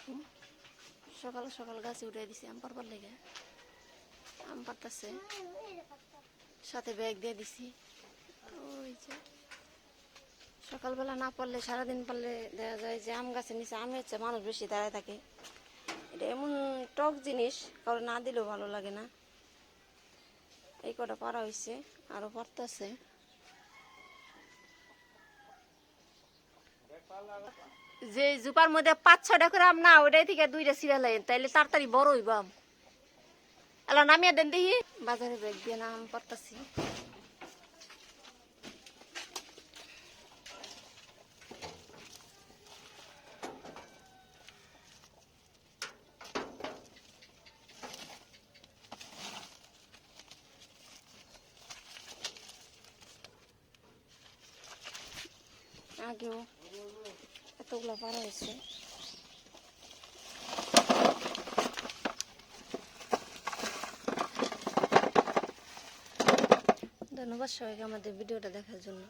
আলাইকুম। সকাল সকাল গাছে উঠে দিছি আম পারবার লেগে। আম পারতেছে, সাথে ব্যাগ দিয়ে দিছি। ওই যে সকালবেলা না পারলে সারাদিন পারলে দেখা যায় যে আম গাছের নিচে আম হচ্ছে মানুষ বেশি দাঁড়ায় থাকে। এটা এমন টক জিনিস, কারো না দিলেও ভালো লাগে না। এই কটা পারা হয়েছে, আরো পারতেছে। যে জুপার মধ্যে 5-6টা করে আম না, ওটাই থেকে 2টা ছিঁড়া লাগে, তাইলে তাড়াতাড়ি বড় হইব আম। এলা নামিয়ে দেন দেখি। বাজারে ব্যাগ দিয়ে না আম পারতাছি। আগেও এতগুলো পারা হয়েছে। ধন্যবাদ সবাইকে আমাদের ভিডিওটা দেখার জন্য।